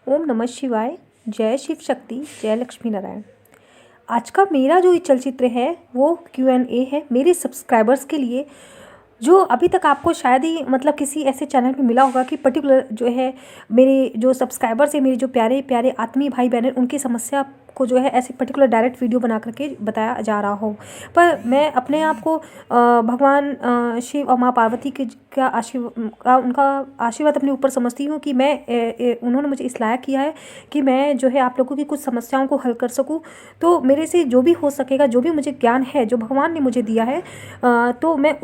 ओम नमः शिवाय। जय शिव शक्ति, जय लक्ष्मी नारायण। आज का मेरा जो ये चलचित्र है वो Q&A है मेरे सब्सक्राइबर्स के लिए, जो अभी तक आपको शायद ही मतलब किसी ऐसे चैनल पे मिला होगा कि पर्टिकुलर जो है मेरे जो सब्सक्राइबर्स है, मेरे जो प्यारे प्यारे आत्मीय भाई बहन, उनकी समस्या को जो है ऐसे पर्टिकुलर डायरेक्ट वीडियो बना करके बताया जा रहा हो। पर मैं अपने आप को भगवान शिव और माँ पार्वती के उनका आशीर्वाद अपने ऊपर समझती हूँ कि उन्होंने मुझे इस लायक किया है कि मैं जो है आप लोगों की कुछ समस्याओं को हल कर सकूँ। तो मेरे से जो भी हो सकेगा, जो भी मुझे ज्ञान है जो भगवान ने मुझे दिया है, तो मैं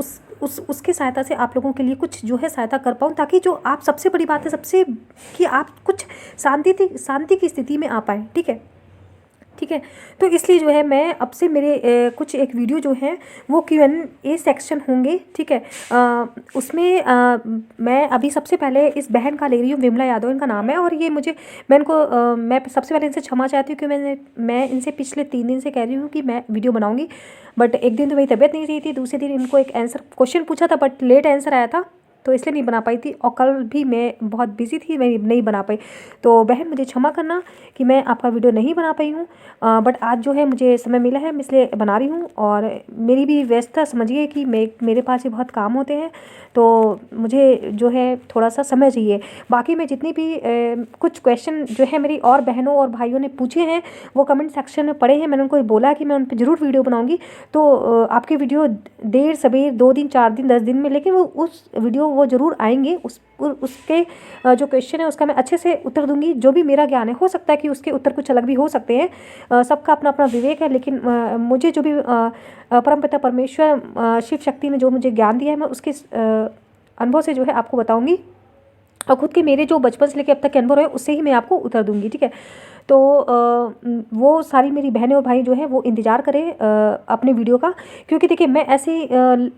उसकी सहायता से आप लोगों के लिए कुछ जो है सहायता कर पाऊँ, ताकि जो आप सबसे बड़ी बात है सबसे कि आप कुछ शांति की स्थिति में आ पाएँ। ठीक है। तो इसलिए जो है मैं अब से मेरे कुछ एक वीडियो जो है वो Q&A सेक्शन होंगे। ठीक है। उसमें मैं अभी सबसे पहले इस बहन का ले रही हूँ, विमला यादव इनका नाम है। और ये मैं सबसे पहले इनसे क्षमा चाहती हूँ कि मैं इनसे पिछले 3 दिन से कह रही हूँ कि मैं वीडियो बनाऊँगी, बट एक दिन तो मेरी तबीयत नहीं सही थी, दूसरे दिन इनको एक क्वेश्चन पूछा था बट लेट आंसर आया था, तो इसलिए नहीं बना पाई थी। और कल भी मैं बहुत बिजी थी, मैं नहीं बना पाई। तो बहन मुझे क्षमा करना कि मैं आपका वीडियो नहीं बना पाई हूँ, बट आज जो है मुझे समय मिला है, मैं इसलिए बना रही हूँ। और मेरी भी व्यस्तता समझिए कि मेरे पास ही बहुत काम होते हैं, तो मुझे जो है थोड़ा सा समय चाहिए। बाकी मैं जितनी भी कुछ क्वेश्चन जो है मेरी और बहनों और भाइयों ने पूछे हैं वो कमेंट सेक्शन में पड़े हैं। मैंने उनको बोला कि मैं उन पर ज़रूर वीडियो बनाऊँगी। तो आपके वीडियो देर सबेर 2 दिन 4 दिन 10 दिन में, लेकिन वो ज़रूर आएंगे। उसके जो क्वेश्चन है उसका मैं अच्छे से उत्तर दूंगी। जो भी मेरा ज्ञान है, हो सकता है कि उसके उत्तर कुछ अलग भी हो सकते हैं, सबका अपना अपना विवेक है, लेकिन मुझे जो भी परमपिता परमेश्वर शिव शक्ति ने जो मुझे ज्ञान दिया है, मैं उसके अनुभव से जो है आपको बताऊंगी। और खुद के मेरे जो बचपन से लेकर अब तक के अनुभव है उससे ही मैं आपको उत्तर दूंगी। ठीक है। तो वो सारी मेरी बहनें और भाई जो है वो इंतज़ार करें अपने वीडियो का, क्योंकि देखिए मैं ऐसे ही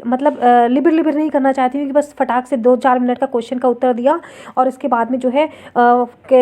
मतलब लिबिर नहीं करना चाहती हूँ कि बस फटाक से 2-4 मिनट का क्वेश्चन का उत्तर दिया और इसके बाद में जो है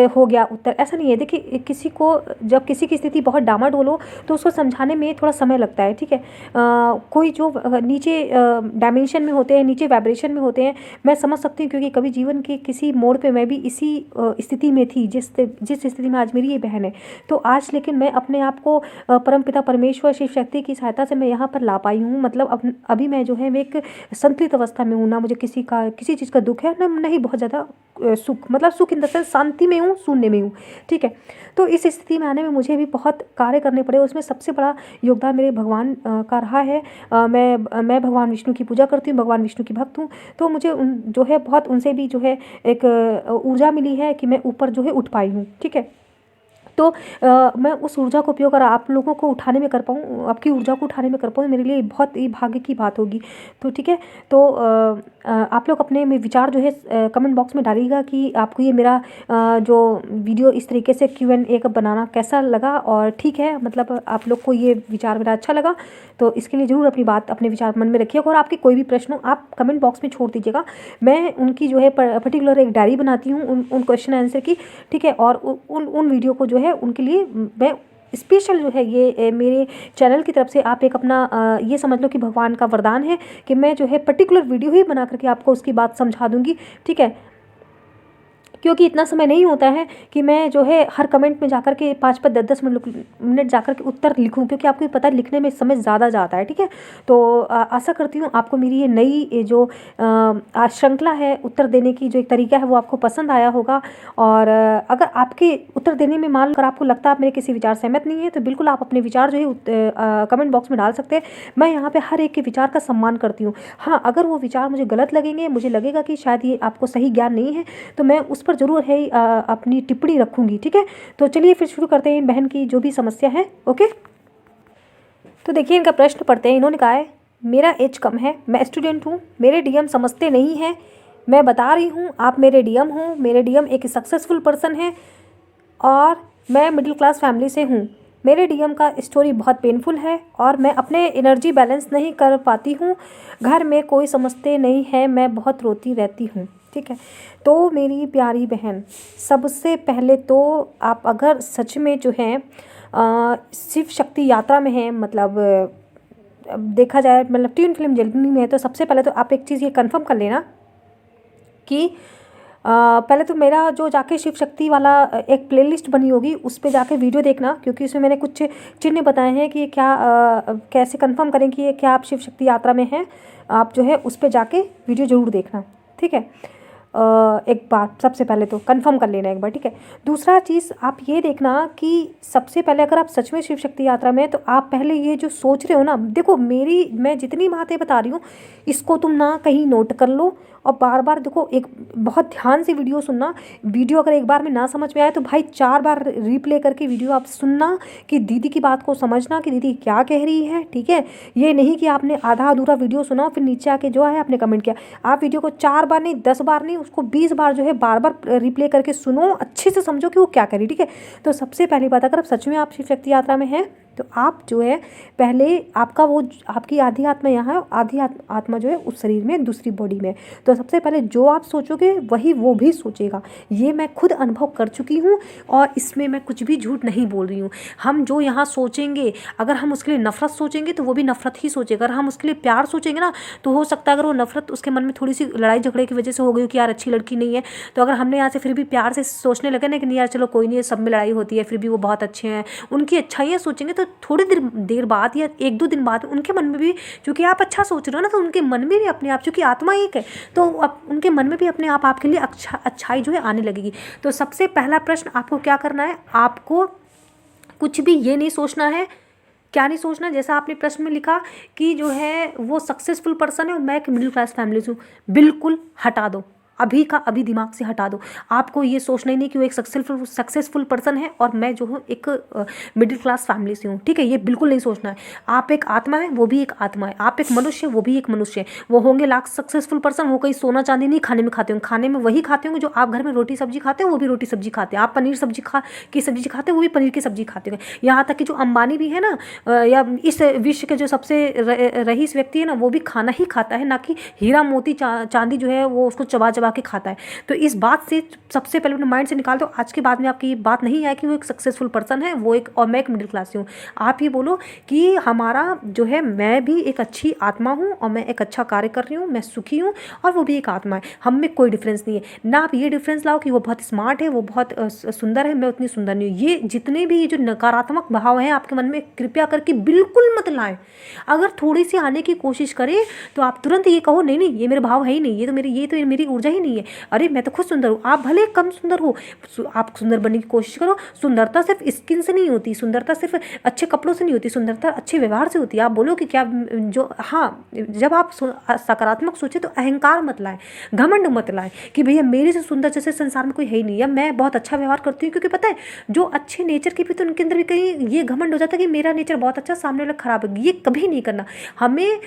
हो गया उत्तर। ऐसा नहीं है। देखिए किसी को जब किसी की स्थिति बहुत डामाडोल हो तो उसको समझाने में थोड़ा समय लगता है। ठीक है। कोई जो नीचे डायमेंशन में होते हैं, नीचे वाइब्रेशन में होते हैं, मैं समझ सकती हूँ, क्योंकि कभी जीवन के किसी मोड़ पे मैं भी इसी स्थिति में थी जिस स्थिति में आज मेरी ये बहन है। तो आज लेकिन मैं अपने आप को परमपिता परमेश्वर शिव शक्ति की सहायता से मैं यहाँ पर ला पाई हूँ। मतलब अभी मैं जो है मैं एक संतुलित अवस्था में हूँ, ना मुझे किसी चीज़ का दुख है, ना ही बहुत ज़्यादा सुख, मतलब सुख इन द सेंस शांति में हूँ, शून्य में हूँ। ठीक है। तो इस स्थिति में आने में मुझे भी बहुत कार्य करने पड़े, उसमें सबसे बड़ा योगदान मेरे भगवान का रहा है। मैं भगवान विष्णु की पूजा करती हूँ, भगवान विष्णु की भक्त हूँ। तो मुझे जो है बहुत उनसे भी जो है एक ऊर्जा मिली है कि मैं ऊपर जो है उठ पाई हूँ। ठीक है। तो मैं उस ऊर्जा का उपयोग और आप लोगों को उठाने में कर पाऊँ, आपकी ऊर्जा को उठाने में कर पाऊँ, मेरे लिए बहुत ही भाग्य की बात होगी। तो ठीक है। तो आप लोग अपने में विचार जो है कमेंट बॉक्स में डालिएगा कि आपको ये मेरा जो वीडियो इस तरीके से Q&A का बनाना कैसा लगा। और ठीक है, मतलब आप लोग को ये विचार मेरा अच्छा लगा, तो इसके लिए ज़रूर अपने विचार मन में रखिएगा। और आपके कोई भी प्रश्न हो आप कमेंट बॉक्स में छोड़ दीजिएगा। मैं उनकी जो है पर्टिकुलर एक डायरी बनाती हूँ उन क्वेश्चन आंसर की। ठीक है। और उन वीडियो को जो है उनके लिए मैं स्पेशल जो है ये मेरे चैनल की तरफ से आप एक अपना ये समझ लो कि भगवान का वरदान है कि मैं जो है पर्टिकुलर वीडियो ही बना करके आपको उसकी बात समझा दूंगी। ठीक है। क्योंकि इतना समय नहीं होता है कि मैं जो है हर कमेंट में जाकर के 5-5 10-10 मिनट जाकर के उत्तर लिखूं, क्योंकि आपको पता है लिखने में समय ज़्यादा जाता है। ठीक है। तो आशा करती हूँ आपको मेरी ये नई जो श्रृंखला है उत्तर देने की जो एक तरीका है वो आपको पसंद आया होगा। और अगर आपके उत्तर देने में मान लो अगर आपको लगता है आप मेरे किसी विचार सहमत नहीं है, तो बिल्कुल आप अपने विचार जो है कमेंट बॉक्स में डाल सकते हैं। मैं यहाँ पर हर एक के विचार का सम्मान करती हूँ। हाँ, अगर वो विचार मुझे गलत लगेंगे, मुझे लगेगा कि शायद ये आपको सही ज्ञान नहीं है, तो मैं उस पर ज़रूर है अपनी टिप्पणी रखूंगी। ठीक है। तो चलिए फिर शुरू करते हैं इन बहन की जो भी समस्या है। ओके। तो देखिए इनका प्रश्न पढ़ते हैं। इन्होंने कहा है, मेरा एज कम है, मैं स्टूडेंट हूँ, मेरे डीएम समझते नहीं हैं, मैं बता रही हूँ आप मेरे डीएम हो, मेरे डीएम एक सक्सेसफुल पर्सन है और मैं मिडिल क्लास फैमिली से हूँ। मेरे डीएम का स्टोरी बहुत पेनफुल है और मैं अपने एनर्जी बैलेंस नहीं कर पाती हूँ, घर में कोई समझते नहीं है, मैं बहुत रोती रहती हूँ। ठीक है। तो मेरी प्यारी बहन, सबसे पहले तो आप अगर सच में जो है शिव शक्ति यात्रा में है, मतलब देखा जाए मतलब ट्विन फ्लेम जर्नी में है, तो सबसे पहले तो आप एक चीज़ ये कंफर्म कर लेना कि पहले तो मेरा जो जाके शिव शक्ति वाला एक प्लेलिस्ट बनी होगी उस पे जाके वीडियो देखना, क्योंकि उसमें मैंने कुछ चिन्ह बताए हैं कि ये क्या कैसे कंफर्म करें कि ये क्या आप शिव शक्ति यात्रा में हैं। आप जो है उस पे जाके वीडियो ज़रूर देखना, ठीक है। एक बार सबसे पहले तो कंफर्म कर लेना एक बार, ठीक है। दूसरा चीज़ आप ये देखना कि सबसे पहले अगर आप सच में शिव शक्ति यात्रा में, तो आप पहले ये जो सोच रहे हो ना, देखो मैं जितनी बातें बता रही हूँ इसको तुम ना कहीं नोट कर लो और बार बार देखो, एक बहुत ध्यान से वीडियो सुनना। वीडियो अगर एक बार में ना समझ में आए तो भाई 4 बार रिप्ले करके वीडियो आप सुनना कि दीदी की बात को समझना कि दीदी क्या कह रही है, ठीक है। ये नहीं कि आपने आधा अधूरा वीडियो सुना फिर नीचे आके जो है आपने कमेंट किया। आप वीडियो को 4 बार नहीं 10 बार नहीं, उसको 20 बार जो है बार बार रिप्ले करके सुनो, अच्छे से समझो कि वो क्या कह रही, ठीक है। तो सबसे पहली बात, अगर आप सच में आप शिव शक्ति यात्रा में हैं तो आप जो है पहले आपका वो आपकी आधी आत्मा यहाँ है, आधी आत्मा जो है उस शरीर में दूसरी बॉडी में। तो सबसे पहले जो आप सोचोगे वही वो भी सोचेगा। ये मैं खुद अनुभव कर चुकी हूँ और इसमें मैं कुछ भी झूठ नहीं बोल रही हूँ। हम जो यहाँ सोचेंगे, अगर हम उसके लिए नफरत सोचेंगे तो वो भी नफरत ही सोचेगा। अगर हम उसके लिए प्यार सोचेंगे ना, तो हो सकता है अगर वो नफरत उसके मन में थोड़ी सी लड़ाई झगड़े की वजह से हो गई कि यार अच्छी लड़की नहीं है, तो अगर हमने यहाँ से फिर भी प्यार से सोचने लगे ना कि नहीं यार चलो कोई नहीं, सब में लड़ाई होती है फिर भी वो बहुत अच्छे हैं, उनकी अच्छाइयाँ सोचेंगे, तो थोड़ी देर बाद या 1-2 दिन बाद उनके मन में भी, क्योंकि आप अच्छा सोच रहे हो ना, तो उनके मन में भी अपने आप, क्योंकि आत्मा एक है तो अब उनके मन में भी अपने आप आपके लिए अच्छाई जो है आने लगेगी। तो सबसे पहला प्रश्न आपको क्या करना है, आपको कुछ भी ये नहीं सोचना है। क्या नहीं सोचना, जैसा आपने प्रश्न में लिखा कि जो है वो सक्सेसफुल पर्सन है और मैं एक मिडिल क्लास फैमिली से हूँ, बिल्कुल हटा दो, अभी का अभी दिमाग से हटा दो। आपको ये सोचना ही नहीं कि वो एक सक्सेसफुल पर्सन है और मैं जो हूँ एक मिडिल क्लास फैमिली से हूँ, ठीक है। ये बिल्कुल नहीं सोचना है। आप एक आत्मा है, वो भी एक आत्मा है। आप एक मनुष्य, वो भी एक मनुष्य है। वो होंगे लाख सक्सेसफुल पर्सन, वो कहीं सोना चांदी नहीं खाने में खाते होंगे, खाने में वही खाते होंगे जो आप घर में रोटी सब्जी खाते हो, वो भी रोटी सब्जी खाते हैं। आप पनीर सब्जी की सब्जी खाते हो, वो भी पनीर की सब्जी खाते होंगे। यहाँ तक कि जो अंबानी भी है ना, या इस विश्व के जो सबसे रईस व्यक्ति है ना, वो भी खाना ही खाता है, ना कि हीरा मोती चांदी जो है वो उसको चबा के खाता है। तो इस बात से सबसे पहले अपने माइंड से निकाल दो। आज के बाद में आपकी ये बात नहीं आए कि वो एक सक्सेसफुल पर्सन है, वो एक, और मैं एक मिडिल क्लास हूँ। आप ये बोलो कि हमारा जो है, मैं भी एक अच्छी आत्मा हूँ और मैं एक अच्छा कार्य कर रही हूँ, मैं सुखी हूँ और वो भी एक आत्मा है, हम में कोई डिफरेंस नहीं है। ना आप ये डिफरेंस लाओ कि वो बहुत स्मार्ट है, वो बहुत सुंदर है, मैं उतनी सुंदर नहीं हूँ। ये जितने भी जो नकारात्मक भाव हैं आपके मन में, कृपया करके बिल्कुल मत लाएं। अगर थोड़ी सी आने की कोशिश करें तो आप तुरंत ये कहो नहीं ये मेरे भाव है ही नहीं, ये तो मेरी ऊर्जा ही नहीं है, अरे मैं तो खुद सुंदर हूँ। आप भले कम सुंदर हो, आप सुंदर बनने की कोशिश करो। सुंदरता सिर्फ स्किन से नहीं होती, सुंदरता सिर्फ अच्छे कपड़ों से नहीं होती, सुंदरता अच्छे व्यवहार से होती है। आप बोलो कि क्या जो, हाँ, जब आप सकारात्मक सोचे तो अहंकार मत लाएं, घमंड मत लाएं कि भैया मेरे से सुंदर जैसे संसार में कोई है ही नहीं, या मैं बहुत अच्छा व्यवहार करती हूँ। क्योंकि पता है जो अच्छे नेचर के भी, तो उनके अंदर भी कहीं ये घमंड हो जाता है कि मेरा नेचर बहुत अच्छा, सामने वाला खराब है। ये कभी नहीं करना हमें।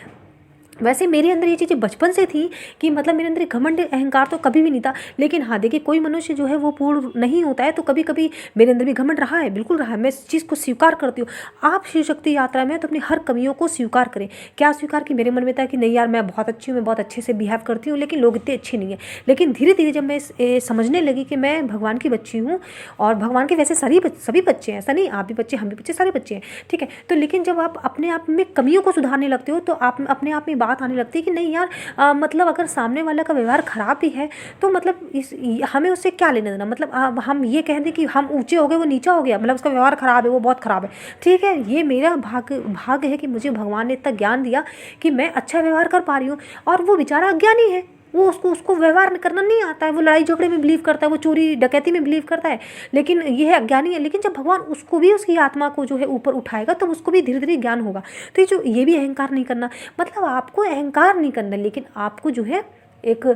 वैसे मेरे अंदर ये चीज़ें बचपन से थी कि मतलब मेरे अंदर घमंड अहंकार तो कभी भी नहीं था। लेकिन हाँ देखिए, कोई मनुष्य जो है वो पूर्ण नहीं होता है, तो कभी कभी मेरे अंदर भी घमंड रहा है, बिल्कुल रहा है। मैं इस चीज़ को स्वीकार करती हूँ। आप शिव शक्ति यात्रा में तो अपनी हर कमियों को स्वीकार करें। क्या स्वीकार कि मेरे मन में था कि नहीं यार मैं बहुत अच्छी हूँ, मैं बहुत अच्छे से बिहेव करती हूँ, लेकिन लोग इतने अच्छे नहीं है। लेकिन धीरे धीरे जब मैं समझने लगी कि मैं भगवान की बच्ची हूँ, और भगवान के वैसे सभी बच्चे हैं, ऐसा नहीं आप भी बच्चे, हम भी बच्चे, सारे बच्चे हैं, ठीक है। तो लेकिन जब आप अपने आप में कमियों को सुधारने लगते हो तो आप अपने आप में बात आने लगती है कि नहीं यार, मतलब अगर सामने वाला का व्यवहार खराब भी है तो मतलब हमें उससे क्या लेना देना। मतलब हम ये कह दें कि हम ऊंचे हो गए वो नीचा हो गया, मतलब उसका व्यवहार खराब है, वो बहुत खराब है, ठीक है। ये मेरा भाग्य है कि मुझे भगवान ने इतना ज्ञान दिया कि मैं अच्छा व्यवहार कर पा रही हूँ। और वो बेचारा अज्ञानी है, वो उसको व्यवहार करना नहीं आता है, वो लड़ाई झगड़े में बिलीव करता है, वो चोरी डकैती में बिलीव करता है, लेकिन ये है अज्ञानी है। लेकिन जब भगवान उसको भी, उसकी आत्मा को जो है ऊपर उठाएगा, तब उसको भी धीरे धीरे ज्ञान होगा। तो ये भी अहंकार नहीं करना, मतलब आपको अहंकार नहीं करना, लेकिन आपको जो है एक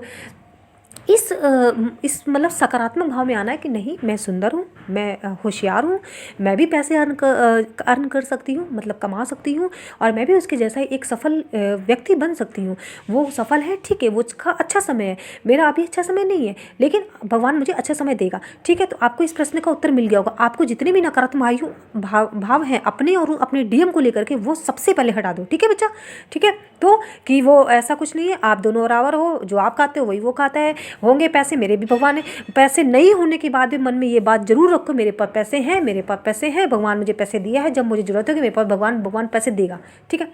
इस मतलब सकारात्मक भाव में आना है कि नहीं मैं सुंदर हूँ, मैं होशियार हूँ, मैं भी पैसे अर्न कर सकती हूँ, मतलब कमा सकती हूँ, और मैं भी उसके जैसा एक सफल व्यक्ति बन सकती हूँ। वो सफल है, ठीक है, वो उसका अच्छा समय है, मेरा अभी अच्छा समय नहीं है, लेकिन भगवान मुझे अच्छा समय देगा, ठीक है। तो आपको इस प्रश्न का उत्तर मिल गया होगा। आपको जितने भी नकारात्मक आयु भाव हैं अपने और अपने डीएम को लेकर के, वो सबसे पहले हटा दो, ठीक है बच्चा, ठीक है। तो कि वो ऐसा कुछ नहीं है, आप दोनों बराबर हो, जो आप खाते हो वही वो खाता है, होंगे पैसे, मेरे भी भगवान है। पैसे नहीं होने के बाद भी मन में ये बात जरूर रखो, मेरे पास पैसे हैं, मेरे पास पैसे हैं, भगवान मुझे पैसे दिया है, जब मुझे जरूरत होगी मेरे पास भगवान पैसे देगा। ठीक है,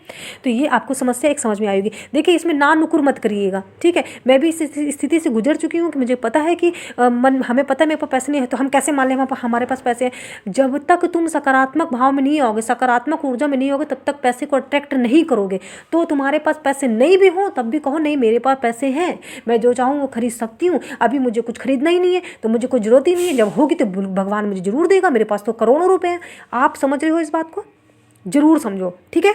तो ये आपको समस्या एक समझ में आएगी। देखिए, इसमें ना नुकुर मत करिएगा। ठीक है, मैं भी इस स्थिति से गुजर चुकी हूँ कि मुझे पता है कि हमें पता है मेरे पास पैसे नहीं है, तो हम कैसे मान लें हमारे पास पैसे हैं। जब तक तुम सकारात्मक भाव में नहीं आओगे, सकारात्मक ऊर्जा में नहीं होगे, तब तक पैसे को अट्रैक्ट नहीं करोगे। तो तुम्हारे पास पैसे नहीं भी हो तब भी कहो नहीं, मेरे पास पैसे हैं, मैं जो चाहूँ वो खरीद सकती हूँ, अभी मुझे कुछ खरीदना ही नहीं है, तो मुझे कोई जरूरत ही नहीं है, जब होगी तो भगवान मुझे जरूर देगा, मेरे पास तो करोड़ों रुपए हैं। आप समझ रहे हो इस बात को? जरूर समझो। ठीक है,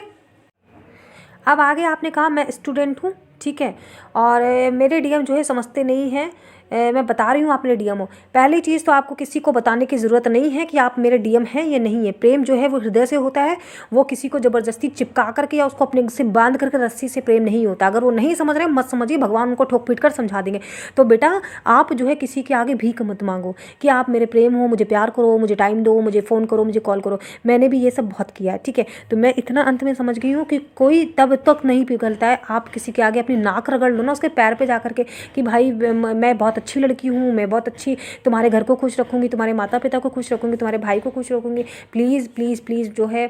अब आगे आपने कहा मैं स्टूडेंट हूँ। ठीक है, और मेरे डीएम जो है समझते नहीं हैं। मैं बता रही हूँ आप मेरे डीएम हो। पहली चीज़ तो आपको किसी को बताने की ज़रूरत नहीं है कि आप मेरे डीएम हैं या नहीं है। प्रेम जो है वो हृदय से होता है, वो किसी को ज़बरदस्ती चिपका करके या उसको अपने से बांध करके रस्सी से प्रेम नहीं होता। अगर वो नहीं समझ रहे मत समझिए, भगवान उनको ठोक पीट कर समझा देंगे। तो बेटा आप जो है किसी के आगे भीख मत मांगो कि आप मेरे प्रेम हो, मुझे प्यार करो, मुझे टाइम दो, मुझे फ़ोन करो, मुझे कॉल करो। मैंने भी ये सब बहुत किया है। ठीक है, तो मैं इतना अंत में समझ गई हूँ कि कोई तब तक नहीं पिघलता है आप किसी के आगे अपनी नाक रगड़ लो ना उसके पैर पे जा करके कि भाई मैं बहुत अच्छी लड़की हूँ, मैं बहुत अच्छी तुम्हारे घर को खुश रखूँगी, तुम्हारे माता पिता को खुश रखूँगी, तुम्हारे भाई को खुश रखूँगी, प्लीज़ प्लीज़ प्लीज़ जो है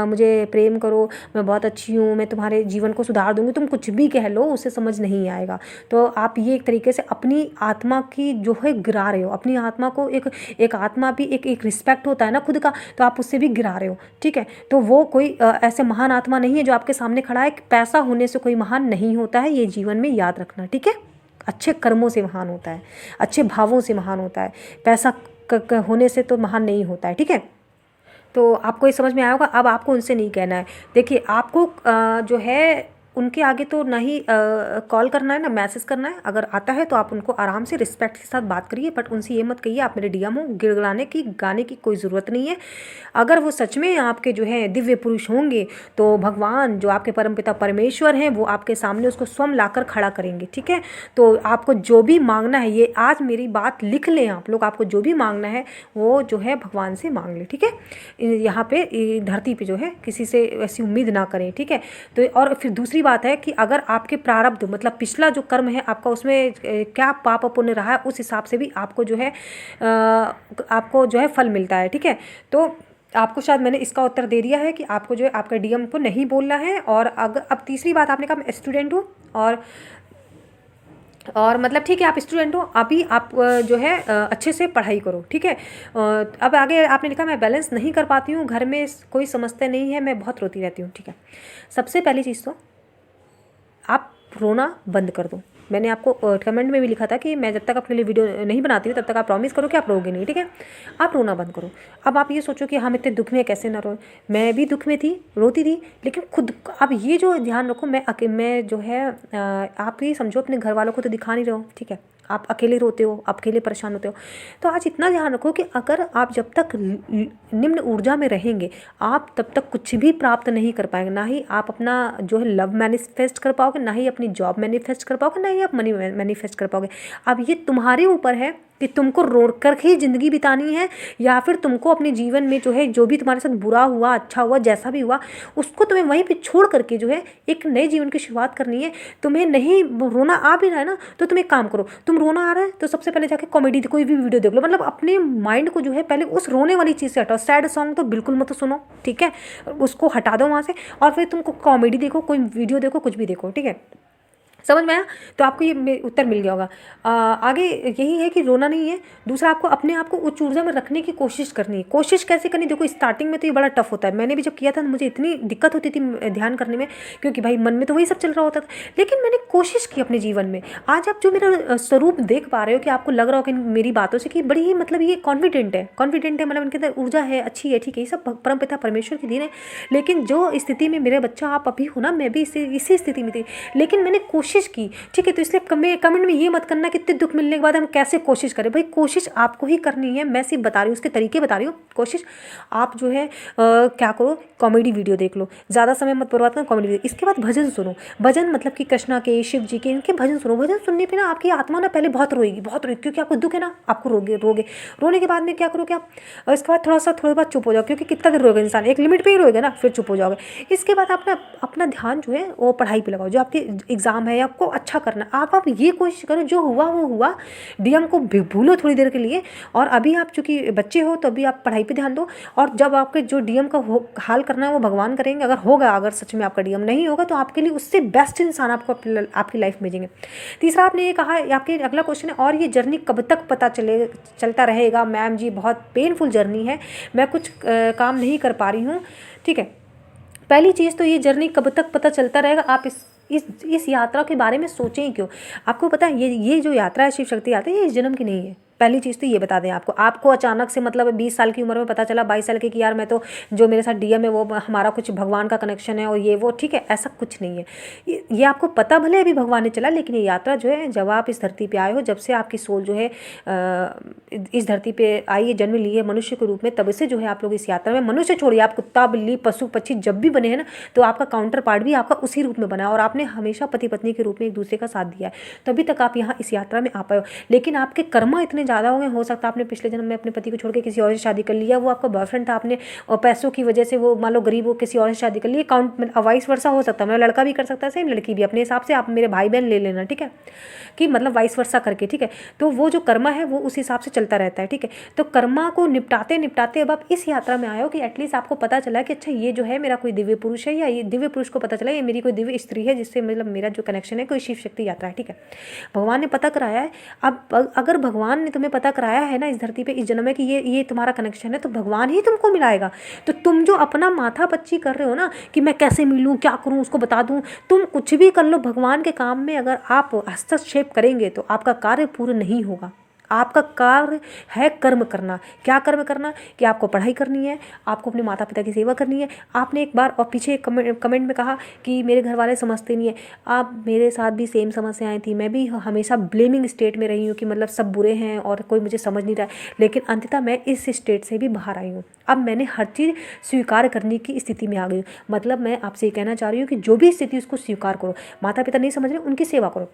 मुझे प्रेम करो, मैं बहुत अच्छी हूँ, मैं तुम्हारे जीवन को सुधार दूँगी। तुम कुछ भी कह लो, उसे समझ नहीं आएगा। तो आप ये एक तरीके से अपनी आत्मा की जो है गिरा रहे हो, अपनी आत्मा को एक आत्मा भी एक रिस्पेक्ट होता है ना खुद का, तो आप उससे भी गिरा रहे हो। ठीक है, तो वो कोई ऐसे महान आत्मा नहीं है जो आपके सामने खड़ा है। पैसा होने से कोई महान नहीं होता है, ये जीवन में याद रखना। ठीक है, अच्छे कर्मों से महान होता है, अच्छे भावों से महान होता है, पैसा होने से तो महान नहीं होता है। ठीक है, तो आपको ये समझ में आया होगा। अब आपको उनसे नहीं कहना है। देखिए, आपको जो है उनके आगे तो ना ही कॉल करना है ना मैसेज करना है। अगर आता है तो आप उनको आराम से रिस्पेक्ट के साथ बात करिए, बट उनसे ये मत कहिए आप मेरे डीएम हो। गिड़गिड़ाने की गाने की कोई ज़रूरत नहीं है। अगर वो सच में आपके जो है दिव्य पुरुष होंगे तो भगवान जो आपके परमपिता परमेश्वर हैं वो आपके सामने उसको स्वयं लाकर खड़ा करेंगे। ठीक है, तो आपको जो भी मांगना है, ये आज मेरी बात लिख लें आप लोग, आपको जो भी मांगना है वो जो है भगवान से मांग लें। ठीक है, यहाँ पे धरती पे जो है किसी से ऐसी उम्मीद ना करें। ठीक है, तो और फिर दूसरी बात है कि अगर आपके प्रारब्ध मतलब पिछला जो कर्म है आपका, उसमें क्या पाप पुण्य रहा है, उस हिसाब से भी आपको जो है फल मिलता है। ठीक है, तो आपको शायद मैंने इसका उत्तर दे दिया है कि आपको जो है आपका डीएम को नहीं बोलना है। और अगर अब तीसरी बात आपने कहा मैं स्टूडेंट हूँ और मतलब ठीक है आप स्टूडेंट हो, अभी आप जो है अच्छे से पढ़ाई करो। ठीक है, अब आगे आपने लिखा मैं बैलेंस नहीं कर पाती हूँ, घर में कोई समझते नहीं है, मैं बहुत रोती रहती हूँ। ठीक है, सबसे पहली चीज़ तो आप रोना बंद कर दो। मैंने आपको कमेंट में भी लिखा था कि मैं जब तक अपने लिए वीडियो नहीं बनाती हूँ तब तक आप प्रॉमिस करो कि आप रोगे नहीं। ठीक है, आप रोना बंद करो। अब आप ये सोचो कि हम इतने दुख में कैसे ना रोए। मैं भी दुख में थी, रोती थी, लेकिन खुद अब ये जो ध्यान रखो, मैं जो है आप ये समझो अपने घर वालों को तो दिखा नहीं रहे हो। ठीक है, आप अकेले रोते हो, आप अकेले परेशान होते हो। तो आज इतना ध्यान रखो कि अगर आप जब तक निम्न ऊर्जा में रहेंगे आप तब तक कुछ भी प्राप्त नहीं कर पाएंगे। ना ही आप अपना जो है लव मैनिफेस्ट कर पाओगे, ना ही अपनी जॉब मैनिफेस्ट कर पाओगे, ना ही आप मनी मैनिफेस्ट कर पाओगे। अब ये तुम्हारे ऊपर है कि तुमको रो कर ही ज़िंदगी बितानी है या फिर तुमको अपने जीवन में जो है जो भी तुम्हारे साथ बुरा हुआ अच्छा हुआ जैसा भी हुआ उसको तुम्हें वहीं पे छोड़ करके जो है एक नए जीवन की शुरुआत करनी है। तुम्हें नहीं रोना आ भी रहा है ना तो तुम एक काम करो, तुम रोना आ रहा है तो सबसे पहले जाके कॉमेडी कोई भी वीडियो देख लो। मतलब अपने माइंड को जो है पहले उस रोने वाली चीज़ से हटाओ। सैड सॉन्ग तो बिल्कुल मत सुनो। ठीक है, उसको हटा दो वहाँ से और फिर तुमको कॉमेडी देखो, कोई वीडियो देखो, कुछ भी देखो। ठीक है, समझ में आया? तो आपको ये उत्तर मिल गया होगा। आगे यही है कि रोना नहीं है। दूसरा, आपको अपने आप को उच्च ऊर्जा में रखने की कोशिश करनी है। कोशिश कैसे करनी? देखो स्टार्टिंग में तो ये बड़ा टफ होता है। मैंने भी जब किया था मुझे इतनी दिक्कत होती थी ध्यान करने में, क्योंकि भाई मन में तो वही सब चल रहा होता था, लेकिन मैंने कोशिश की अपने जीवन में। आज आप जो मेरा स्वरूप देख पा रहे हो कि आपको लग रहा हो कि मेरी बातों से कि बड़ी ही मतलब ये कॉन्फिडेंट है मतलब इनके अंदर ऊर्जा है, अच्छी है। ठीक है, ये सब परमपिता परमेश्वर की देन है। लेकिन जो स्थिति में मेरे बच्चा आप अभी हो ना, मैं भी इसी स्थिति में थी, लेकिन मैंने कोशिश की। ठीक है, तो इसलिए कमेंट में ये मत करना कि इतने दुख मिलने के बाद हम कैसे कोशिश करें। भाई कोशिश आपको ही करनी है, मैं सिर्फ बता रही हूँ, उसके तरीके बता रही हूँ। कोशिश आप जो है क्या करो, कॉमेडी वीडियो देख लो, ज़्यादा समय मत बर्बाद करो, कॉमेडी वीडियो। इसके बाद भजन सुनो। भजन मतलब कि कृष्णा के, शिव जी के, इनके भजन सुनो। भजन सुनने पर ना आपकी आत्मा ना पहले बहुत रोएगी, क्योंकि आपको दुख है ना, आपको रोगे। रोने के बाद में क्या करोगे आप, इसके बाद थोड़ी बार चुप हो जाओ, क्योंकि कितना देर रोएगा इंसान, एक लिमिट पर ही रोएगा ना, फिर चुप हो जाओगे। इसके बाद अपना ध्यान जो है वो पढ़ाई पर लगाओ। जो आपके एग्जाम है आपको अच्छा करना है। आप ये कोशिश करो, जो हुआ वो हुआ, डीएम को भूलो थोड़ी देर के लिए। और अभी आप चूँकि बच्चे हो तो अभी आप पढ़ाई पे ध्यान दो, और जब आपके जो डीएम का हाल करना है वो भगवान करेंगे। अगर होगा, अगर सच में आपका डीएम नहीं होगा तो आपके लिए उससे बेस्ट इंसान आपको आपकी लाइफ में भेजेंगे। तीसरा आपने ये कहा, आपके अगला क्वेश्चन है, और ये जर्नी कब तक चलता रहेगा? मैम जी बहुत पेनफुल जर्नी है, मैं कुछ काम नहीं कर पा रही हूँ। ठीक है, पहली चीज़ तो ये जर्नी कब तक पता चलता रहेगा, आप इस यात्रा के बारे में सोचें ही क्यों। आपको पता है ये जो यात्रा है, शिव शक्ति यात्रा, ये इस जन्म की नहीं है। पहली चीज़ तो ये बता दें आपको अचानक से मतलब 20 साल की उम्र में पता चला, 22 साल की, कि यार मैं तो जो मेरे साथ डीएम है वो हमारा कुछ भगवान का कनेक्शन है और ये वो। ठीक है, ऐसा कुछ नहीं है। ये आपको पता भले अभी भगवान ने चला, लेकिन ये यात्रा जो है, जब आप इस धरती पे आए हो, जब से आपकी सोल जो है इस धरती पे आई है, जन्म ली है मनुष्य के रूप में, तब से जो है आप लोग इस यात्रा में, मनुष्य छोड़िए, आप कुत्ता बिल्ली पशु पक्षी जब भी बने हैं ना, तो आपका काउंटर पार्ट भी आपका उसी रूप में बना, और आपने हमेशा पति पत्नी के रूप में एक दूसरे का साथ दिया है, तभी तक आप यहाँ इस यात्रा में आ पाए हो। लेकिन आपके कर्म इतने ज़्यादा हो गए, हो सकता है आपने पिछले जन्म में अपने पति को छोड़ के किसी और से शादी कर लिया, वो आपका बॉयफ्रेंड था, आपने पैसों की वजह से वो मान लो गरीब हो, किसी और से शादी कर ली, काउंट में वाइस वर्सा हो सकता है, मतलब लड़का भी कर सकता है सेम, लड़की भी। अपने हिसाब से आप मेरे भाई बहन ले लेना, ठीक है, कि मतलब वाइस वर्सा करके। ठीक है, तो वो जो कर्मा है वो उस हिसाब से चलता रहता है। ठीक है, तो कर्मा को निपटाते निपटाते अब आप इस यात्रा में आए हो कि एटलीस्ट आपको पता चला कि अच्छा ये जो है मेरा कोई दिव्य पुरुष है, या ये दिव्य पुरुष को पता चला ये मेरी कोई दिव्य स्त्री है, जिससे मतलब मेरा जो कनेक्शन है कोई शिव शक्ति यात्रा है। ठीक है, भगवान ने पता कराया है। अब अगर भगवान ने तुम्हें पता कराया है ना इस धरती पे इस जन्म में कि ये तुम्हारा कनेक्शन है, तो भगवान ही तुमको मिलाएगा। तो तुम जो अपना माथा पच्ची कर रहे हो ना कि मैं कैसे मिलूँ, क्या करूँ, उसको बता दूँ, तुम कुछ भी कर लो, भगवान के काम में अगर आप हस्तक्षेप करेंगे तो आपका कार्य पूर्ण नहीं होगा। आपका कार्य है कर्म करना। क्या कर्म करना? कि आपको पढ़ाई करनी है, आपको अपने माता पिता की सेवा करनी है। आपने एक बार और पीछे एक कमेंट में कहा कि मेरे घर वाले समझते नहीं है। आप मेरे साथ भी सेम समस्याएं थी, मैं भी हमेशा ब्लेमिंग स्टेट में रही हूँ कि मतलब सब बुरे हैं और कोई मुझे समझ नहीं रहा है, लेकिन अंततः मैं इस स्टेट से भी बाहर आई हूँ। अब मैंने हर चीज़ स्वीकार करने की स्थिति में आ गई हूँ। मतलब मैं आपसे ये कहना चाह रही हूँ कि जो भी स्थिति उसको स्वीकार करो। माता पिता नहीं समझ रहे, उनकी सेवा करो।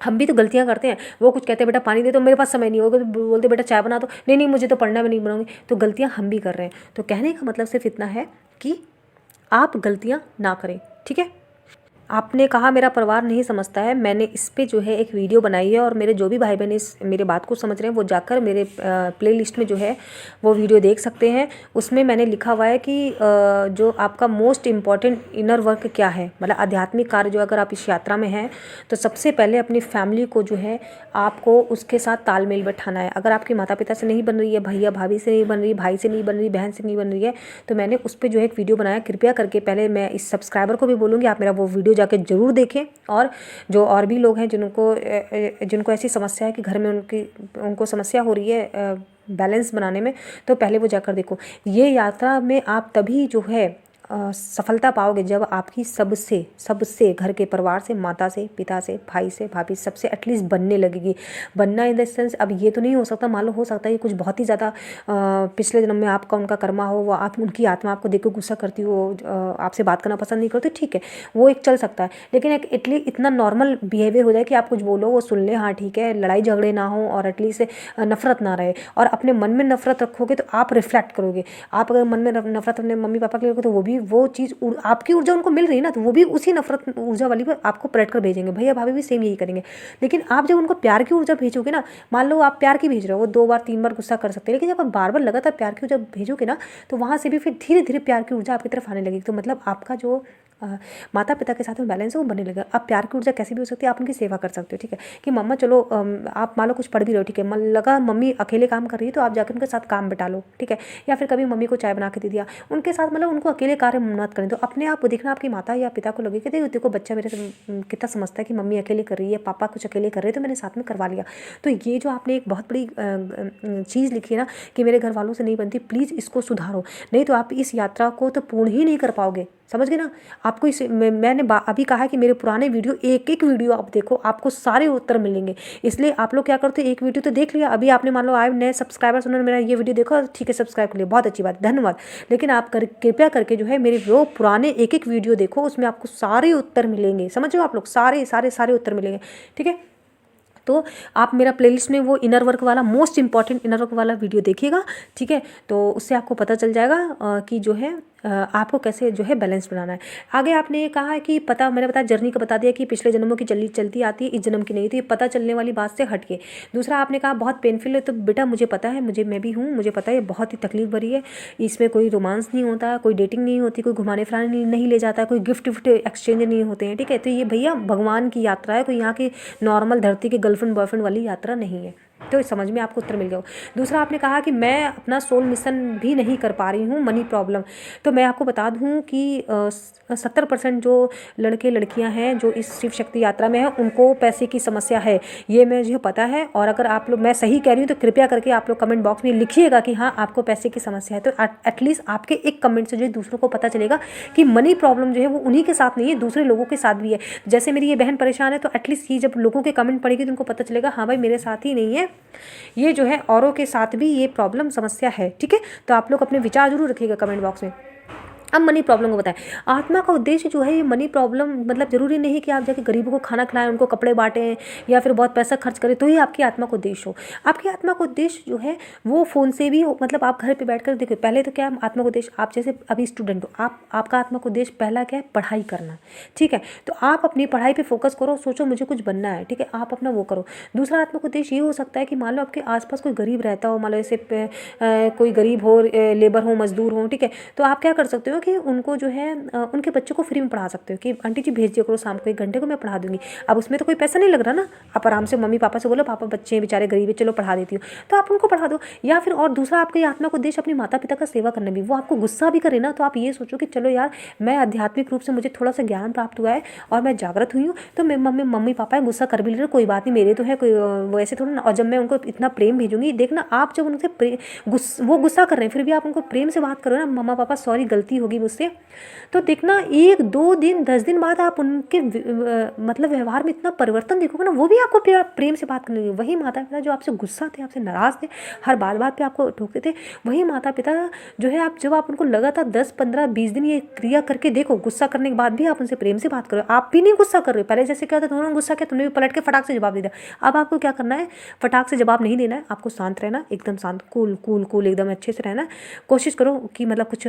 हम भी तो गलतियां करते हैं, वो कुछ कहते हैं बेटा पानी दे, तो मेरे पास समय नहीं होगा, तो बोलते बेटा चाय बना दो, नहीं नहीं मुझे तो पढ़ना, मैं नहीं बनाऊंगी। तो गलतियां हम भी कर रहे हैं। तो कहने का मतलब सिर्फ इतना है कि आप गलतियां ना करें। ठीक है, आपने कहा मेरा परिवार नहीं समझता है, मैंने इस पे जो है एक वीडियो बनाई है, और मेरे जो भी भाई बहन इस मेरे बात को समझ रहे हैं वो जाकर मेरे प्लेलिस्ट में जो है वो वीडियो देख सकते हैं। उसमें मैंने लिखा हुआ है कि जो आपका मोस्ट इम्पॉर्टेंट इनर वर्क क्या है, मतलब आध्यात्मिक कार्य जो अगर आप इस यात्रा में हैं तो सबसे पहले अपनी फैमिली को जो है आपको उसके साथ तालमेल बैठाना है। अगर आपके माता पिता से नहीं बन रही है, भैया भाभी से नहीं बन रही, भाई से नहीं बन रही, बहन से नहीं बन रही है, तो मैंने उस पर जो है एक वीडियो बनाया। कृपया करके पहले मैं इस सब्सक्राइबर को भी बोलूँगी आप मेरा वो वीडियो जाके ज़रूर देखें, और जो और भी लोग हैं जिनको ऐसी समस्या है कि घर में उनको समस्या हो रही है बैलेंस बनाने में, तो पहले वो जाकर देखो। ये यात्रा में आप तभी जो है सफलता पाओगे जब आपकी सबसे घर के परिवार से, माता से, पिता से, भाई से, भाभी सबसे एटलीस्ट बनने लगेगी। बनना इन द सेंस, अब ये तो नहीं हो सकता, मान लो हो सकता है ये कुछ बहुत ही ज़्यादा पिछले जन्म में आपका उनका कर्मा हो, वो आप उनकी आत्मा आपको देख के गुस्सा करती हो, आपसे बात करना पसंद नहीं करती, ठीक है वो एक चल सकता है। लेकिन एक एटलीस्ट इतना नॉर्मल बिहेवियर हो जाए कि आप कुछ बोलो वो सुन ले, हाँ ठीक है, लड़ाई झगड़े ना हो, और एटलीस्ट नफरत ना रहे। और अपने मन में नफरत रखोगे तो आप रिफ्लेक्ट करोगे। आप अगर मन में नफरत अपने मम्मी पापा के लिए रखोगे तो वो भी वो चीज़ आपकी ऊर्जा उनको मिल रही है ना, तो वो भी उसी नफरत ऊर्जा वाली पर आपको पलट कर भेजेंगे। भैया भाभी भी सेम यही करेंगे। लेकिन आप जब उनको प्यार की ऊर्जा भेजोगे ना, मान लो आप प्यार की भेज रहे हो, वो 2 बार 3 बार गुस्सा कर सकते हैं, लेकिन जब आप बार बार लगातार प्यार की ऊर्जा भेजोगे ना, तो वहाँ से भी फिर धीरे धीरे प्यार की ऊर्जा आपकी तरफ आने लगेगी। तो मतलब आपका जो माता पिता के साथ में बैलेंस है वो बनने लगेगा। अब प्यार की ऊर्जा कैसे भी हो सकती है, आप उनकी सेवा कर सकते हो। ठीक है, कि मम्मा चलो आप मान लो कुछ पढ़ भी रहे हो, ठीक है, मन लगा मम्मी अकेले काम कर रही है तो आप जाकर उनके साथ काम बिटा लो। ठीक है, या फिर कभी मम्मी को चाय बना के दे दिया उनके साथ, मतलब उनको अकेले कार्य मत करें। तो अपने आप देखना आपकी माता या पिता को लगे कि देखो बच्चा मेरे से कितना समझता है कि मम्मी अकेले कर रही है, पापा कुछ अकेले कर रहे हैं तो मैंने साथ में करवा लिया। तो ये जो आपने एक बहुत बड़ी चीज़ लिखी है ना कि मेरे घर वालों से नहीं बनती, प्लीज़ इसको सुधारो, नहीं तो आप इस यात्रा को तो पूर्ण ही नहीं कर पाओगे। समझ गए ना? आपको इस मैंने अभी कहा कि मेरे पुराने वीडियो एक एक वीडियो आप देखो, आपको सारे उत्तर मिलेंगे। इसलिए आप लोग क्या करते हैं, एक वीडियो तो देख लिया, अभी आपने मान लो आए नए सब्सक्राइबर्स, उन्होंने मेरा ये वीडियो देखा, ठीक है सब्सक्राइब कर लिया, बहुत अच्छी बात, धन्यवाद। लेकिन आप कृपया करके जो है मेरे वो पुराने एक एक वीडियो देखो, उसमें आपको सारे उत्तर मिलेंगे। समझ रहे हो आप लोग? सारे सारे सारे उत्तर मिलेंगे। ठीक है, तो आप मेरा प्लेलिस्ट में वो इनर वर्क वाला मोस्ट इंपॉर्टेंट इनर वर्क वाला वीडियो देखिएगा। ठीक है, तो उससे आपको पता चल जाएगा कि जो है आपको कैसे जो है बैलेंस बनाना है। आगे आपने ये कहा है कि पता, मैंने बताया जर्नी का बता दिया कि पिछले जन्मों की चलती आती है, इस जन्म की नहीं, तो ये पता चलने वाली बात से हटके। दूसरा आपने कहा बहुत पेनफुल है, तो बेटा मुझे पता है, मैं भी हूँ, मुझे पता है बहुत ही तकलीफ भरी है, इसमें कोई रोमांस नहीं होता, कोई डेटिंग नहीं होती, कोई घुमाने फिराने नहीं ले जाता, कोई गिफ्ट विफ्ट एक्सचेंज नहीं होते हैं, ठीक है। तो ये भैया भगवान की यात्रा है, कोई यहाँ की नॉर्मल धरती के गर्लफ्रेंड बॉयफ्रेंड वाली यात्रा नहीं है। तो समझ में आपको उत्तर मिल गया। दूसरा आपने कहा कि मैं अपना सोल मिशन भी नहीं कर पा रही हूँ, मनी प्रॉब्लम। तो मैं आपको बता दूँ कि 70% जो लड़के लड़कियाँ हैं जो इस शिव शक्ति यात्रा में हैं, उनको पैसे की समस्या है, ये मुझे पता है। और अगर आप लोग, मैं सही कह रही हूँ तो कृपया करके आप लोग कमेंट बॉक्स में लिखिएगा कि हाँ आपको पैसे की समस्या है। तो एटलीस्ट आपके एक कमेंट से जो है दूसरों को पता चलेगा कि मनी प्रॉब्लम जो है वो उन्हीं के साथ नहीं है, दूसरे लोगों के साथ भी है। जैसे मेरी ये बहन परेशान है, तो एटलीस्ट ये जब लोगों के कमेंट पढ़ेगी तो उनको पता चलेगा हाँ भाई मेरे साथ ही नहीं है, ये जो है औरों के साथ भी ये प्रॉब्लम समस्या है, ठीक है। तो आप लोग अपने विचार जरूर रखिएगा कमेंट बॉक्स में। अब मनी प्रॉब्लम को बताएं। आत्मा का उद्देश्य जो है ये मनी प्रॉब्लम, मतलब जरूरी नहीं कि आप जाके गरीबों को खाना खिलाएं, उनको कपड़े बांटें या फिर बहुत पैसा खर्च करें तो ही आपकी आत्मा का उद्देश्य हो। आपकी आत्मा का उद्देश्य जो है वो फ़ोन से भी हो, मतलब आप घर पे बैठकर देखो। पहले तो क्या है आत्मा का उद्देश्य, आप जैसे अभी स्टूडेंट हो, आपका आत्मा का उद्देश्य पहला क्या है, पढ़ाई करना, ठीक है। तो आप अपनी पढ़ाई पर फोकस करो, सोचो मुझे कुछ बनना है, ठीक है, आप अपना वो करो। दूसरा आत्मा का उद्देश्य ये हो सकता है कि मान लो आपके आसपास कोई गरीब रहता हो, मान लो जैसे कोई गरीब हो, लेबर हो, मजदूर हो, ठीक है। तो आप क्या कर सकते हो कि उनको जो है उनके बच्चों को फ्री में पढ़ा सकते हो कि आंटी जी भेज दिया करो शाम को 1 घंटे को, मैं पढ़ा दूंगी। अब उसमें तो कोई पैसा नहीं लग रहा ना, आप आराम से मम्मी पापा से बोलो पापा बच्चे हैं बेचारे गरीब है, चलो पढ़ा देती हूँ, तो आप उनको पढ़ा दो। या फिर और दूसरा आपके आत्मा को उद्देश्य अपने माता पिता का सेवा करना भी, वो आपको गुस्सा भी करे ना तो आप ये सोचो कि चलो यार मैं आध्यात्मिक रूप से मुझे थोड़ा सा ज्ञान प्राप्त हुआ है और मैं जागृत हुई हूँ, तो मैं मम्मी पापा गुस्सा कर भी ले रहे, कोई बात नहीं, मेरे तो है कोई वैसे थोड़ा ना। और जब मैं उनको इतना प्रेम भेजूंगी, देखना आप जब उनसे वो गुस्सा कर रहे हैं फिर भी आप उनको प्रेम से बात करो ना, मम्मा पापा सॉरी गलती होगी मुझसे, तो देखना 1-2 दिन 10 दिन बाद आप उनके मतलब व्यवहार में इतना परिवर्तन देखोगे ना, वो भी आपको प्रेम से बात करने लगे। वही माता पिता जो आपसे गुस्सा थे, आपसे नाराज थे, हर बात पे आपको ठोकते थे, वही माता पिता जो है जब आप उनको लगातार 10-15-20 दिन ये क्रिया करके देखो, गुस्सा करने के बाद भी आप उनसे प्रेम से बात करो, आप भी नहीं गुस्सा कर रहे हो। पहले जैसे क्या था, तुमने गुस्सा किया, तुमने भी पलट के फटाक से जवाब दे दिया। अब आपको क्या करना है, फटाक से जवाब नहीं देना है, आपको शांत रहना, एकदम शांत, कूल कूल कूल एकदम अच्छे से रहना। कोशिश करो कि मतलब कुछ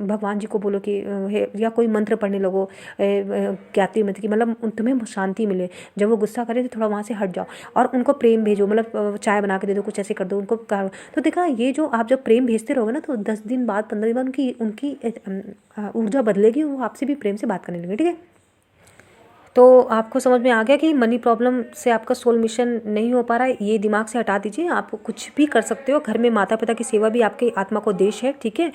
भगवान जी को बोलो कि या कोई मंत्र पढ़ने लगो, गायत्री मंत्र की, मतलब तुम्हें शांति मिले। जब वो गुस्सा करे तो थोड़ा वहाँ से हट जाओ और उनको प्रेम भेजो, मतलब चाय बना के दे दो, कुछ ऐसे कर दो उनको। तो देखा, ये जो आप जब प्रेम भेजते रहोगे ना तो 10 दिन बाद 15 दिन बाद उनकी ऊर्जा बदलेगी, वो आपसे भी प्रेम से बात करने लगेगी, ठीक है। तो आपको समझ में आ गया कि मनी प्रॉब्लम से आपका सोल मिशन नहीं हो पा रहा है, ये दिमाग से हटा दीजिए। आप कुछ भी कर सकते हो, घर में माता पिता की सेवा भी आपके आत्मा को उद्देश्य है, ठीक है।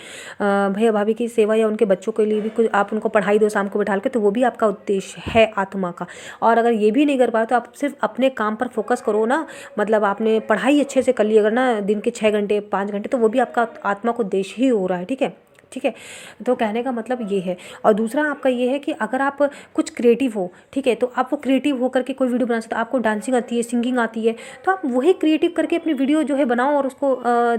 भैया भाभी की सेवा या उनके बच्चों के लिए भी कुछ आप उनको पढ़ाई दो शाम को बैठा के, तो वो भी आपका उद्देश्य है आत्मा का। और अगर ये भी नहीं कर पाए तो आप सिर्फ अपने काम पर फोकस करो ना, मतलब आपने पढ़ाई अच्छे से कर ली अगर ना, दिन के 6 घंटे 5 घंटे, तो वो भी आपका आत्मा को उद्देश्य ही हो रहा है, ठीक है, ठीक है। तो कहने का मतलब ये है। और दूसरा आपका ये है कि अगर आप कुछ क्रिएटिव हो, ठीक है, तो आप वो क्रिएटिव होकर के कोई वीडियो बना सकते हो। आपको डांसिंग आती है, सिंगिंग आती है, तो आप वही क्रिएटिव करके अपनी वीडियो जो है बनाओ और उसको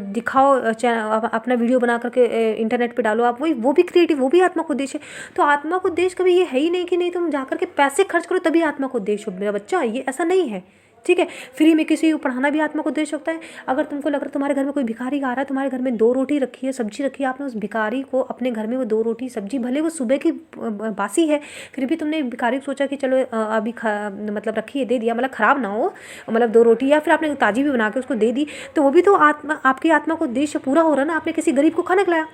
दिखाओ, अपना वीडियो बना करके इंटरनेट पे डालो। आप वही, वो भी क्रिएटिव, वो भी आत्मा को उद्देश्य है। तो आत्मा को उद्देश्य कभी ये है ही नहीं कि नहीं तुम जाकर के पैसे खर्च करो तभी आत्मा को उद्देश्य हो मेरा बच्चा, ये ऐसा नहीं है, ठीक है। फ्री में किसी को पढ़ाना भी आत्मा को उद्देश्य होता है। अगर तुमको लग रहा है तुम्हारे घर में कोई भिखारी आ रहा है, तुम्हारे घर में 2 रोटी रखी है, सब्जी रखी है, आपने उस भिखारी को अपने घर में वो 2 रोटी सब्जी, भले वो सुबह की बासी है, फिर भी तुमने भिखारी को सोचा कि चलो अभी मतलब रखी है, दे दिया, मतलब ख़राब ना हो, मतलब 2 रोटी, या फिर आपने ताज़ी भी बना के उसको दे दी, तो वो भी तो आत्मा, आपकी आत्मा को उद्देश्य पूरा हो रहा है ना। आपने किसी गरीब को खाना खिलाया,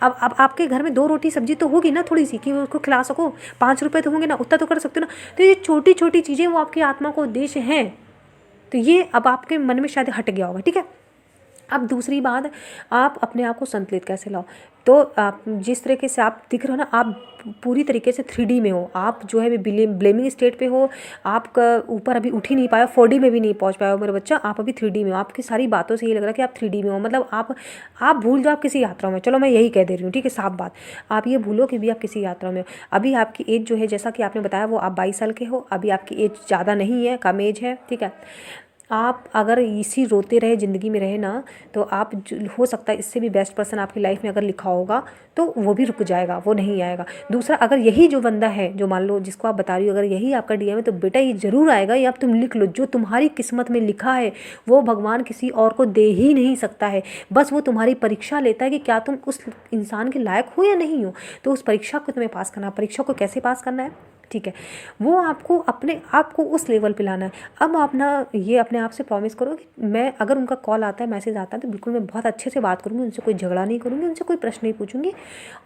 अब आपके घर में 2 रोटी सब्जी तो होगी ना थोड़ी सी, कि उसको खिला सको, 5 रुपये तो होंगे ना, उतना तो कर सकते हो ना। तो ये छोटी छोटी चीज़ें वो आपकी आत्मा को उद्देश्य हैं। तो ये अब आपके मन में शायद हट गया होगा, ठीक है। अब दूसरी बात, आप अपने आप को संतुलित कैसे लाओ। तो आप जिस तरीके से आप दिख रहे हो ना, आप पूरी तरीके से 3D में हो, आप जो है ब्लेमिंग स्टेट पे हो, आपका ऊपर अभी उठ ही नहीं पाया, 4D में भी नहीं पहुंच पाया हो मेरा बच्चा, आप अभी 3D में हो। आपकी सारी बातों से ये लग रहा है कि आप 3D में हो, मतलब आप भूल जाओ आप किसी यात्रा में। चलो मैं यही कह दे रही हूँ, ठीक है, साफ बात, आप ये भूलो कि भी आप किसी यात्रा में हो। अभी आपकी एज जो है, जैसा कि आपने बताया, वो आप 22 साल के हो, अभी आपकी एज ज़्यादा नहीं है, कम एज है, ठीक है। आप अगर इसी रोते रहे ज़िंदगी में रहे ना, तो आप हो सकता है इससे भी बेस्ट पर्सन आपकी लाइफ में अगर लिखा होगा तो वो भी रुक जाएगा, वो नहीं आएगा। दूसरा, अगर यही जो बंदा है जो मान लो जिसको आप बता रही हो, अगर यही आपका डीएम है तो बेटा ये ज़रूर आएगा। ये आप तुम लिख लो, जो तुम्हारी किस्मत में लिखा है वो भगवान किसी और को दे ही नहीं सकता है। बस वो तुम्हारी परीक्षा लेता है कि क्या तुम उस इंसान के लायक हो या नहीं हो। तो उस परीक्षा को तुम्हें पास करना है। परीक्षा को कैसे पास करना है, ठीक है, वो आपको अपने आप को उस लेवल पे लाना है। अब आप ना ये अपने आप से प्रॉमिस करो कि मैं, अगर उनका कॉल आता है, मैसेज आता है, तो बिल्कुल मैं बहुत अच्छे से बात करूँगी, उनसे कोई झगड़ा नहीं करूँगी, उनसे कोई प्रश्न नहीं पूछूंगी।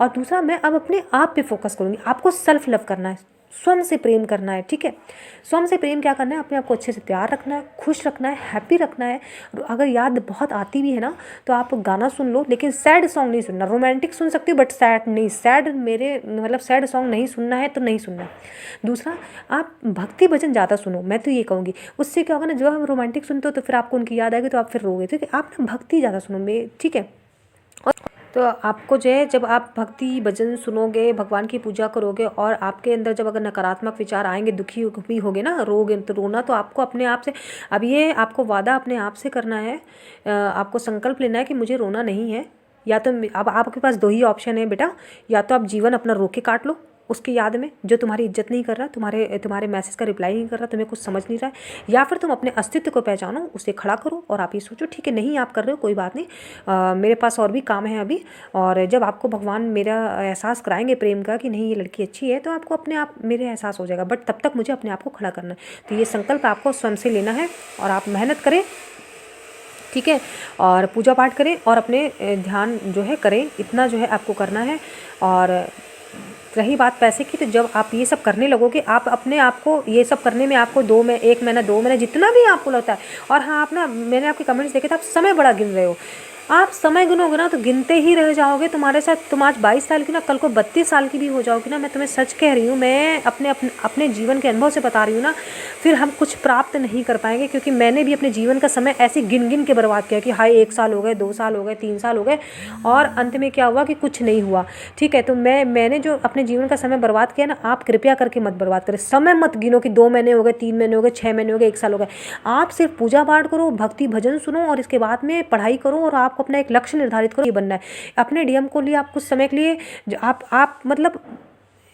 और दूसरा, मैं अब अपने आप पे फोकस करूँगी। आपको सेल्फ लव करना है, स्वयं से प्रेम करना है, ठीक है। स्वयं से प्रेम क्या करना है, अपने आप को अच्छे से प्यार रखना है, खुश रखना है, हैप्पी रखना है। अगर याद बहुत आती भी है ना तो आप गाना सुन लो, लेकिन सैड सॉन्ग नहीं सुनना। रोमांटिक सुन सकती हो बट सैड नहीं। सैड मेरे मतलब सैड सॉन्ग नहीं सुनना है तो नहीं सुनना। दूसरा, आप भक्ति भजन ज़्यादा सुनो, मैं तो ये कहूँगी। उससे क्या होगा ना, जब आप रोमांटिक सुनते हो तो फिर आपको उनकी याद आएगी तो आप फिर रोगे, ठीक है। आप ना भक्ति ज़्यादा सुनो, मैं, ठीक है। तो आपको जो है, जब आप भक्ति भजन सुनोगे, भगवान की पूजा करोगे और आपके अंदर जब अगर नकारात्मक विचार आएंगे, दुखी भी होगे ना, रोगे तो रोना तो आपको अपने आप से। अब ये आपको वादा अपने आप से करना है, आपको संकल्प लेना है कि मुझे रोना नहीं है। या तो अब आपके पास दो ही ऑप्शन है बेटा, या तो आप जीवन अपना रो के काट लो उसकी याद में, जो तुम्हारी इज्जत नहीं कर रहा, तुम्हारे मैसेज का रिप्लाई नहीं कर रहा, तुम्हें कुछ समझ नहीं रहा है, या फिर तुम अपने अस्तित्व को पहचानो, उसे खड़ा करो और आप ये सोचो ठीक है, नहीं आप कर रहे हो कोई बात नहीं, मेरे पास और भी काम है अभी। और जब आपको भगवान मेरा एहसास कराएंगे प्रेम का कि नहीं ये लड़की अच्छी है, तो आपको अपने आप मेरे एहसास हो जाएगा। बट तब तक मुझे अपने आप को खड़ा करना है। तो ये संकल्प आपको स्वयं से लेना है और आप मेहनत करें, ठीक है, और पूजा पाठ करें और अपने ध्यान जो है करें, इतना जो है आपको करना है। और रही बात पैसे की, तो जब आप ये सब करने लगोगे, आप अपने आप को ये सब करने में आपको 1 महीना 2 महीना जितना भी आपको लगता है। और हाँ, आप ना, मैंने आपके कमेंट्स देखे थे, आप समय बड़ा गिन रहे हो। आप समय गिनोगे ना तो गिनते ही रह जाओगे। तुम्हारे साथ, तुम आज 22 साल की ना, कल को 32 साल की भी हो जाओगी ना। मैं तुम्हें सच कह रही हूँ, मैं अपने जीवन के अनुभव से बता रही हूँ ना। फिर हम कुछ प्राप्त नहीं कर पाएंगे, क्योंकि मैंने भी अपने जीवन का समय ऐसे गिन गिन के बर्बाद किया कि हाय 1 साल हो गए, 2 साल हो गए, 3 साल हो गए, और अंत में क्या हुआ कि कुछ नहीं हुआ, ठीक है। तो मैंने जो अपने जीवन का समय बर्बाद किया ना, आप कृपया करके मत बर्बाद करें। समय मत गिनो कि 2 महीने हो गए, 3 महीने हो गए, 6 महीने हो गए, 1 साल हो गए। आप सिर्फ पूजा पाठ करो, भक्ति भजन सुनो और इसके बाद में पढ़ाई करो, और आपको अपना एक लक्ष्य निर्धारित करो, ये बनना है। अपने डीएम को लिए आप कुछ समय के लिए आप मतलब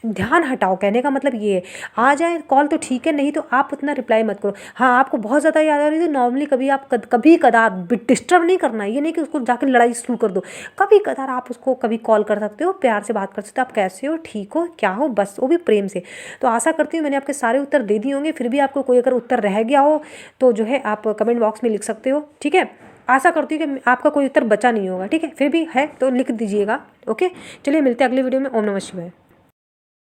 ध्यान हटाओ। कहने का मतलब ये है, आ जाए कॉल तो ठीक है, नहीं तो आप उतना रिप्लाई मत करो। हाँ, आपको बहुत ज़्यादा याद आ रही है तो नॉर्मली कभी आप कभी कदार डिस्टर्ब नहीं करना है। ये नहीं कि उसको जाकर लड़ाई शुरू कर दो। कभी कदार आप उसको कभी कॉल कर सकते हो, प्यार से बात कर सकते हो, आप कैसे हो, ठीक हो, क्या हो, बस, वो भी प्रेम से। तो आशा करती हूँ मैंने आपके सारे उत्तर दे दिए होंगे। फिर भी आपको कोई अगर उत्तर रह गया हो तो जो है आप कमेंट बॉक्स में लिख सकते हो, ठीक है। आशा करती हूँ कि आपका कोई उत्तर बचा नहीं होगा, ठीक है। फिर भी है तो लिख दीजिएगा, ओके। चलिए मिलते हैं अगले वीडियो में। ओम नमः शिवाय।